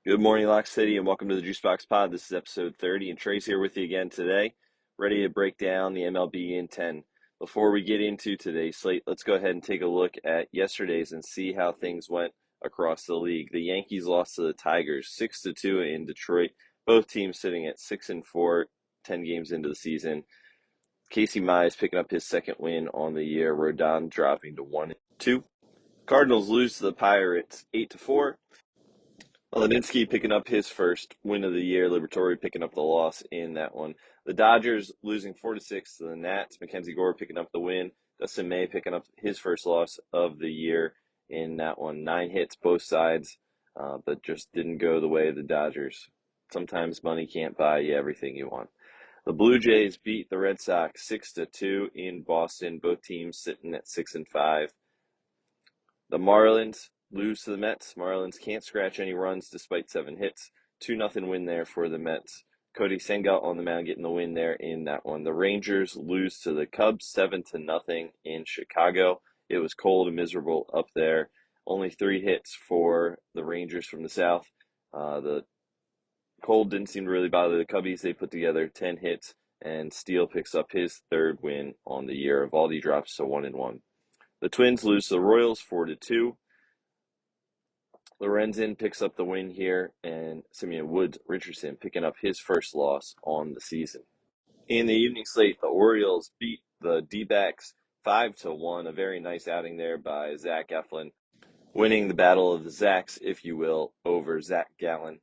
Good morning, Lock City, and welcome to the JuiceBox Pod. This is episode 30, and Trey's here with you again today, ready to break down the MLB in 10. Before we get into today's slate, let's go ahead and take a look at yesterday's and see how things went across the league. The Yankees lost to the Tigers 6-2 in Detroit, both teams sitting at 6-4, 10 games into the season. Casey Mize picking up his second win on the year, Rodon dropping to 1-2. Cardinals lose to the Pirates 8-4. Levinsky picking up his first win of the year. Liberatore picking up the loss in that one. The Dodgers losing 4-6 to the Nats. Mackenzie Gore picking up the win. Dustin May picking up his first loss of the year in that one. 9 hits both sides, but just didn't go the way of the Dodgers. Sometimes money can't buy you everything you want. The Blue Jays beat the Red Sox 6-2 in Boston. Both teams sitting at 6-5. The Marlins lose to the Mets. Marlins can't scratch any runs despite 7 hits. 2-0 win there for the Mets. Cody Senga on the mound getting the win there in that one. The Rangers lose to the Cubs 7-0 in Chicago. It was cold and miserable up there. Only 3 hits for the Rangers from the South. The cold didn't seem to really bother the Cubbies. They put together 10 hits, and Steele picks up his third win on the year. Evaldi drops to 1-1. The Twins lose to the Royals 4-2. Lorenzen picks up the win here, and Simeon Woods Richardson picking up his first loss on the season. In the evening slate, the Orioles beat the D-backs 5-1. A very nice outing there by Zach Eflin, winning the battle of the Zacks, if you will, over Zach Gallen,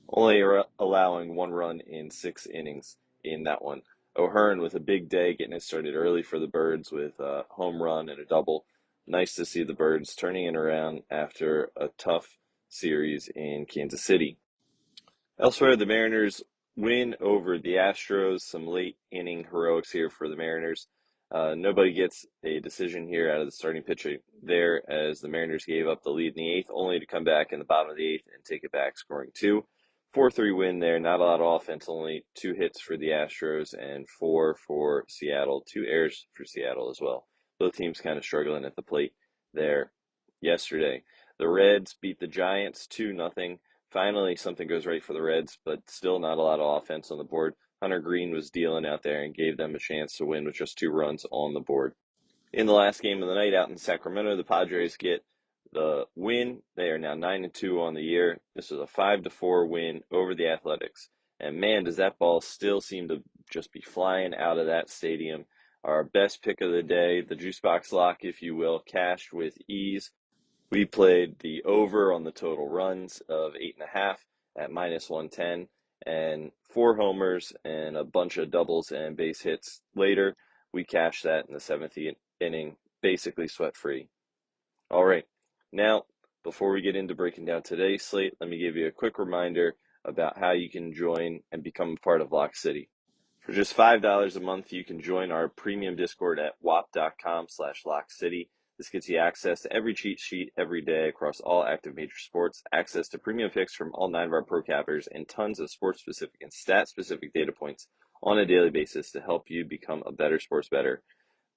only allowing 1 run in 6 innings in that one. O'Hearn with a big day, getting it started early for the Birds with a home run and a double. Nice to see the Birds turning it around after a tough series in Kansas City. Elsewhere, the Mariners win over the Astros. Some late inning heroics here for the Mariners. Nobody gets a decision here out of the starting pitcher there, as the Mariners gave up the lead in the 8th, only to come back in the bottom of the 8th and take it back, scoring 2. 4-3 win there. Not a lot of offense, only 2 hits for the Astros and 4 for Seattle. 2 errors for Seattle as well. Both teams kind of struggling at the plate there yesterday. The Reds beat the Giants 2-0. Finally, something goes right for the Reds, but still not a lot of offense on the board. Hunter Green was dealing out there and gave them a chance to win with just 2 runs on the board. In the last game of the night out in Sacramento, the Padres get the win. They are now 9-2 on the year. This was a 5-4 win over the Athletics. And man, does that ball still seem to just be flying out of that stadium. Our best pick of the day, the JuiceBox lock, if you will, cashed with ease. We played the over on the total runs of 8.5 at -110, and 4 homers and a bunch of doubles and base hits later. We cashed that in the 7th inning, basically sweat free. All right, now before we get into breaking down today's slate, let me give you a quick reminder about how you can join and become a part of Lock City. For just $5 a month, you can join our premium Discord at wap.com/LockCity. This gets you access to every cheat sheet every day across all active major sports, access to premium picks from all 9 of our pro cappers, and tons of sports-specific and stat-specific data points on a daily basis to help you become a better sports bettor.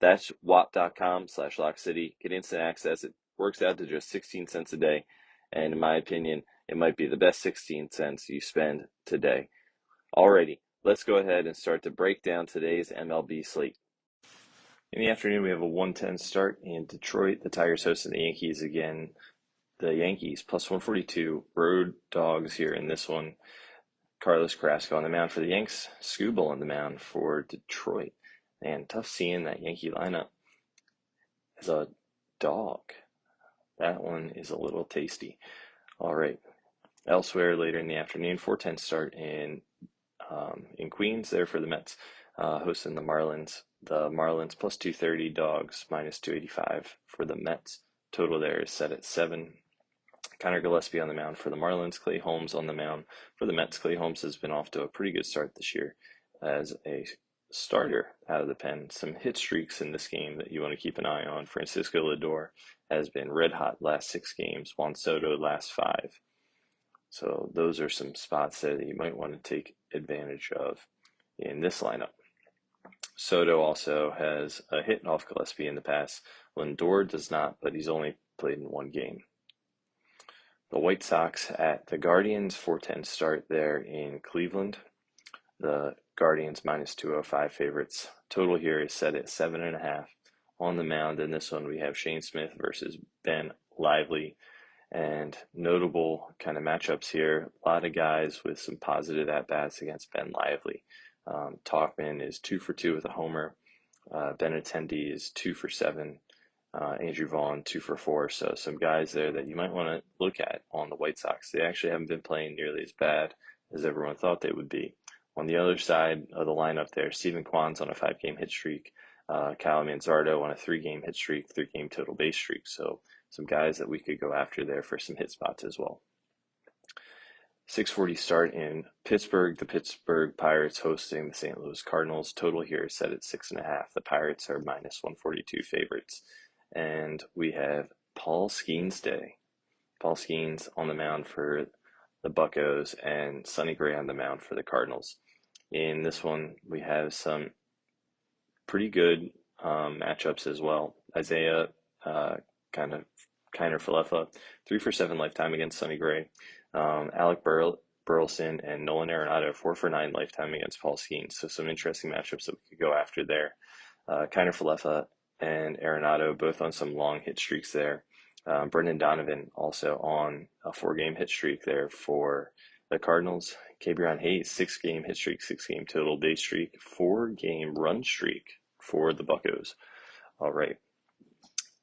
That's wap.com/LockCity. Get instant access. It works out to just 16 cents a day, and in my opinion, it might be the best 16 cents you spend today. Alrighty, let's go ahead and start to break down today's MLB slate. In the afternoon, we have a 1:10 start in Detroit. The Tigers hosting the Yankees again. The Yankees +142, road dogs here in this one. Carlos Carrasco on the mound for the Yanks. Skubal on the mound for Detroit. Man, tough seeing that Yankee lineup as a dog. That one is a little tasty. All right. Elsewhere later in the afternoon, 4:10 start in Queens there for the Mets, hosting the Marlins. The Marlins +230, dogs -285 for the Mets. Total there is set at 7. Connor Gillespie on the mound for the Marlins. Clay Holmes on the mound for the Mets. Clay Holmes has been off to a pretty good start this year as a starter out of the pen. Some hit streaks in this game that you want to keep an eye on. Francisco Lindor has been red hot last 6 games. Juan Soto last 5. So those are some spots there that you might want to take advantage of in this lineup. Soto also has a hit off Gillespie in the past. Lindor does not, but he's only played in 1 game. The White Sox at the Guardians, 4:10 start there in Cleveland. The Guardians minus 205 favorites. Total here is set at 7.5. On the mound in this one, we have Shane Smith versus Ben Lively. And notable kind of matchups here. A lot of guys with some positive at-bats against Ben Lively. Talkman is 2 for 2 with a homer. Benintendi is 2 for 7. Andrew Vaughn 2 for 4. So some guys there that you might want to look at on the White Sox. They actually haven't been playing nearly as bad as everyone thought they would be. On the other side of the lineup there, Stephen Kwan's on a 5-game hit streak. Kyle Manzardo on a 3-game hit streak, 3-game total base streak. So some guys that we could go after there for some hit spots as well. 6:40 start in Pittsburgh. The Pittsburgh Pirates hosting the St. Louis Cardinals. Total here is set at 6.5. The Pirates are minus 142 favorites. And we have Paul Skeens Day. Paul Skeens on the mound for the Buccos and Sonny Gray on the mound for the Cardinals. In this one, we have some pretty good matchups as well. Isaiah Kiner Falefa, 3 for 7 lifetime against Sonny Gray. Alec Burleson and Nolan Arenado, 4 for 9 lifetime against Paul Skeens. So some interesting matchups that we could go after there. Kiner Falefa and Arenado both on some long hit streaks there. Brendan Donovan also on a 4-game hit streak there for the Cardinals. Ke'Bryan Hayes, 6-game hit streak, 6-game total base streak, 4-game run streak for the Buccos. All right.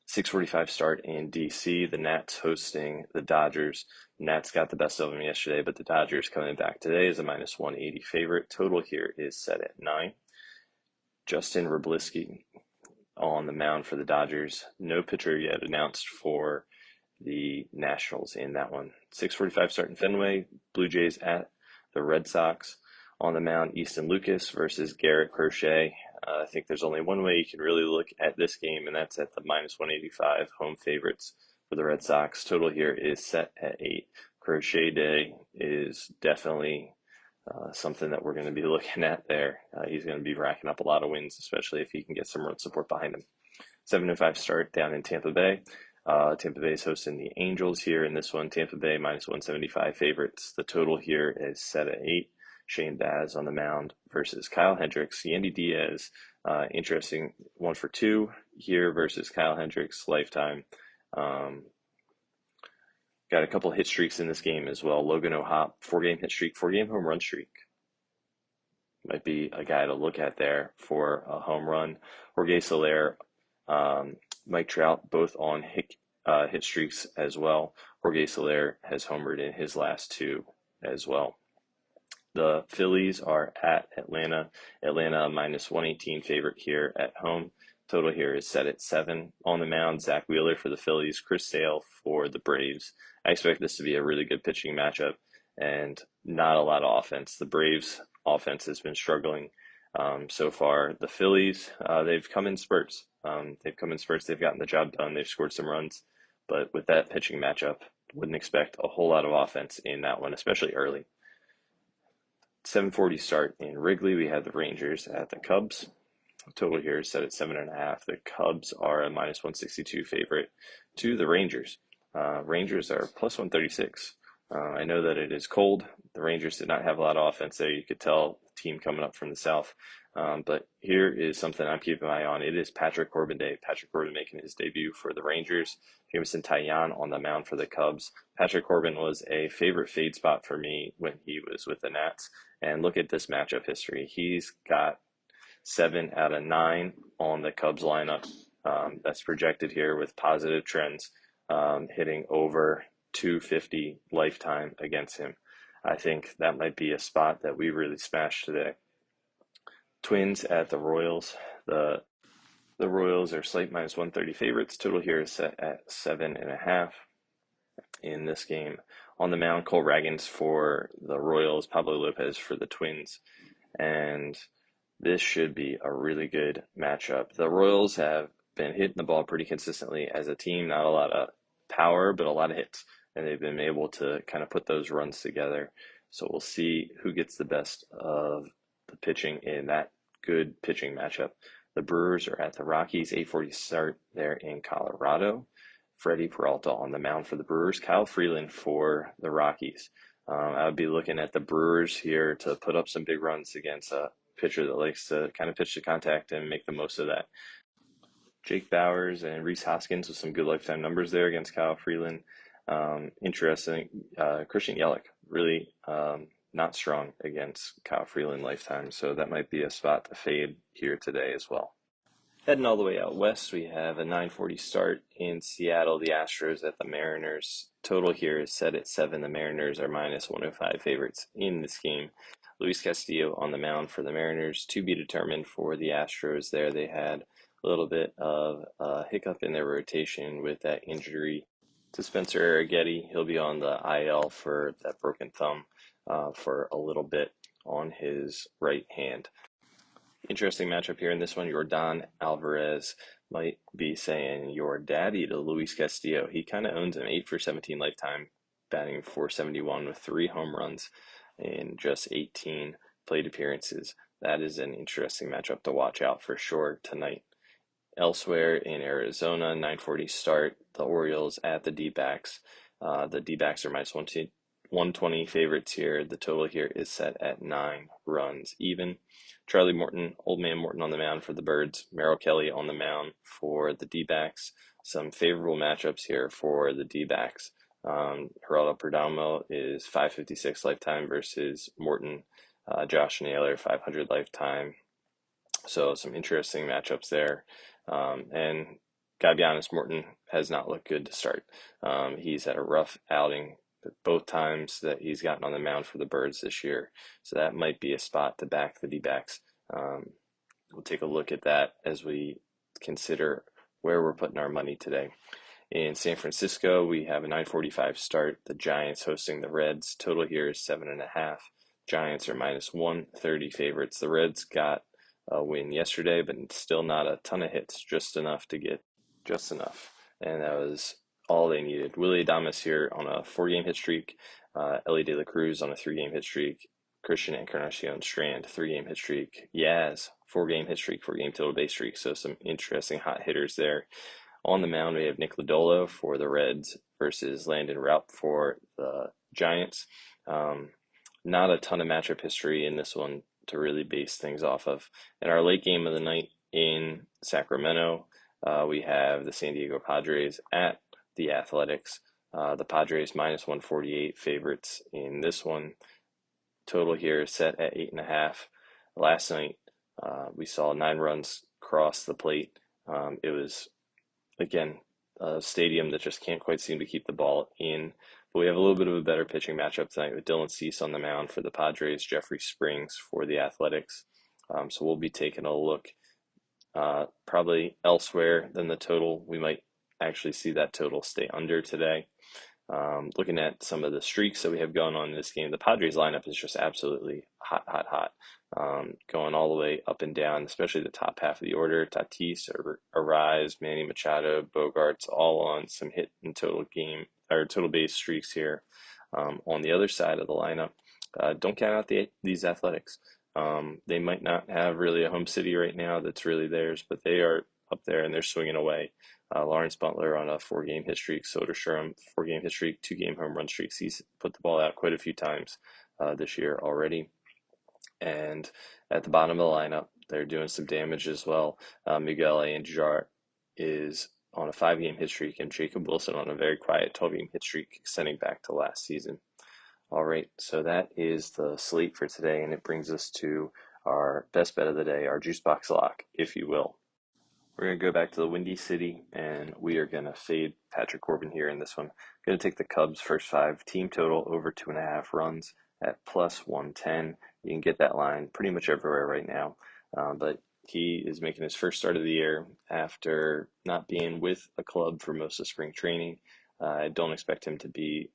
6:45 start in DC. The Nats hosting the Dodgers. Nats got the best of them yesterday, but the Dodgers coming back today is a minus 180 favorite. Total here is set at 9. Justin Wroblewski on the mound for the Dodgers. No pitcher yet announced for the Nationals in that one. 6:45 start in Fenway. Blue Jays at the Red Sox. On the mound, Easton Lucas versus Garrett Crochet. I think there's only one way you can really look at this game, and that's at the minus 185 home favorites for the Red Sox. Total here is set at 8. Crochet Day is definitely something that we're going to be looking at there. He's going to be racking up a lot of wins, especially if he can get some run support behind him. 7:05 start down in Tampa Bay. Tampa Bay is hosting the Angels here in this one. Tampa Bay minus 175 favorites. The total here is set at 8. Shane Baz on the mound versus Kyle Hendricks. Yandy Diaz, interesting 1 for 2 here versus Kyle Hendricks, lifetime. Got a couple hit streaks in this game as well. Logan O'Hoppe, 4-game hit streak, 4-game home run streak. Might be a guy to look at there for a home run. Jorge Soler, Mike Trout, both on hit streaks as well. Jorge Soler has homered in his last 2 as well. The Phillies are at Atlanta. Atlanta minus 118 favorite here at home. Total here is set at 7. On the mound, Zach Wheeler for the Phillies, Chris Sale for the Braves. I expect this to be a really good pitching matchup and not a lot of offense. The Braves offense has been struggling so far. The Phillies, they've come in spurts. They've gotten the job done. They've scored some runs. But with that pitching matchup, wouldn't expect a whole lot of offense in that one, especially early. 7:40 start in Wrigley. We have the Rangers at the Cubs. Total here is set at 7.5. The Cubs are a minus 162 favorite to the Rangers. Rangers are plus 136. I know that it is cold. The Rangers did not have a lot of offense there. You could tell the team coming up from the south. But here is something I'm keeping an eye on. It is Patrick Corbin Day. Patrick Corbin making his debut for the Rangers. Jameson Taillon on the mound for the Cubs. Patrick Corbin was a favorite fade spot for me when he was with the Nats. And look at this matchup history. He's got 7 out of 9 on the Cubs lineup. That's projected here with positive trends, hitting over 250 lifetime against him. I think that might be a spot that we really smashed today. Twins at the Royals. The Royals are slate minus 130 favorites. Total here is set at 7.5 in this game. On the mound, Cole Ragans for the Royals, Pablo Lopez for the Twins. And this should be a really good matchup. The Royals have been hitting the ball pretty consistently as a team. Not a lot of power, but a lot of hits. And they've been able to kind of put those runs together. So we'll see who gets the best of the pitching in that good pitching matchup. The Brewers are at the Rockies, 8:40 start there in Colorado. Freddie Peralta on the mound for the Brewers, Kyle Freeland for the Rockies. I would be looking at the Brewers here to put up some big runs against a pitcher that likes to kind of pitch to contact and make the most of that. Jake Bowers and Reese Hoskins with some good lifetime numbers there against Kyle Freeland. Interesting. Christian Yelich really not strong against Kyle Freeland lifetime, so that might be a spot to fade here today as well. Heading all the way out west, we have a 9:40 start in Seattle. The Astros at the Mariners. Total here is set at 7. The Mariners are minus 105 favorites in this game. Luis Castillo on the mound for the Mariners. To be determined for the Astros there. They had a little bit of a hiccup in their rotation with that injury to Spencer Arrighetti. He'll be on the IL for that broken thumb for a little bit on his right hand. Interesting matchup here in this one. Yordan Alvarez might be saying your daddy to Luis Castillo. He kind of owns him 8 for 17 lifetime, batting .471 with 3 home runs in just 18 plate appearances. That is an interesting matchup to watch out for sure tonight. Elsewhere in Arizona, 9:40 start, the Orioles at the D-backs. The D-backs are minus 120 favorites here. The total here is set at 9 runs even. Charlie Morton, Old Man Morton on the mound for the Birds. Merrill Kelly on the mound for the D-backs. Some favorable matchups here for the D-backs. Geraldo Perdomo is 556 lifetime versus Morton. Josh Naylor, 500 lifetime. So some interesting matchups there. And gotta be honest, Morton has not looked good to start. He's had a rough outing both times that he's gotten on the mound for the Birds this year. So that might be a spot to back the D-backs. We'll take a look at that as we consider where we're putting our money today. In San Francisco, we have a 9:45 start. The Giants hosting the Reds. Total here is 7.5. Giants are minus 130 favorites. The Reds got a win yesterday, but still not a ton of hits, just enough to get just enough. And that was all they needed. Willie Adames here on a 4-game hit streak. Ellie De La Cruz on a 3-game hit streak. Christian Encarnacion Strand, 3-game hit streak. Yaz, 4-game hit streak, 4-game total base streak. So some interesting hot hitters there. On the mound, we have Nick Lodolo for the Reds versus Landon Raup for the Giants. Not a ton of matchup history in this one to really base things off of. In our late game of the night in Sacramento, we have the San Diego Padres at the Athletics. The Padres minus 148 favorites in this one. Total here is set at 8.5. Last night, we saw 9 runs cross the plate. It was, again, a stadium that just can't quite seem to keep the ball in. But we have a little bit of a better pitching matchup tonight with Dylan Cease on the mound for the Padres, Jeffrey Springs for the Athletics. So we'll be taking a look probably elsewhere than the total. We might actually see that total stay under today. Looking at some of the streaks that we have going on in this game, the Padres lineup is just absolutely hot. Going all the way up and down, especially the top half of the order. Tatis, Arise, Manny Machado, Bogarts, all on some hit and total base streaks here. On the other side of the lineup, don't count out these Athletics. They might not have really a home city right now that's really theirs, but they are up there and they're swinging away. Lawrence Butler on a 4-game hit streak, Soderstrom 4-game hit streak, 2-game home run streaks. He's put the ball out quite a few times this year already. And at the bottom of the lineup, they're doing some damage as well. Miguel Andujar is on a 5-game hit streak, and Jacob Wilson on a very quiet 12-game hit streak extending back to last season. All right, so that is the slate for today, and it brings us to our best bet of the day, our JuiceBox lock, if you will. We're going to go back to the Windy City, and we are going to fade Patrick Corbin here in this one. Going to take the Cubs' first 5, team total over 2.5 runs at plus 110. You can get that line pretty much everywhere right now, but he is making his first start of the year after not being with a club for most of spring training. I don't expect him to be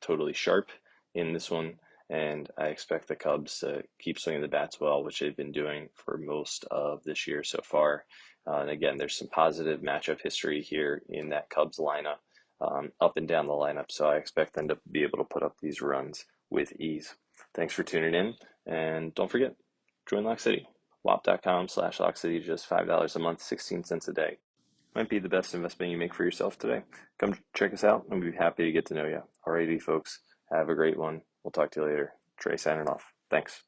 totally sharp in this one, and I expect the Cubs to keep swinging the bats well, which they've been doing for most of this year so far. And again, there's some positive matchup history here in that Cubs lineup, up and down the lineup. So I expect them to be able to put up these runs with ease. Thanks for tuning in. And don't forget, join Lock City. WAP.com/Lock City, just $5 a month, 16 cents a day. Might be the best investment you make for yourself today. Come check us out, and we'd be happy to get to know you. Alrighty, folks. Have a great one. We'll talk to you later. Trey signing off. Thanks.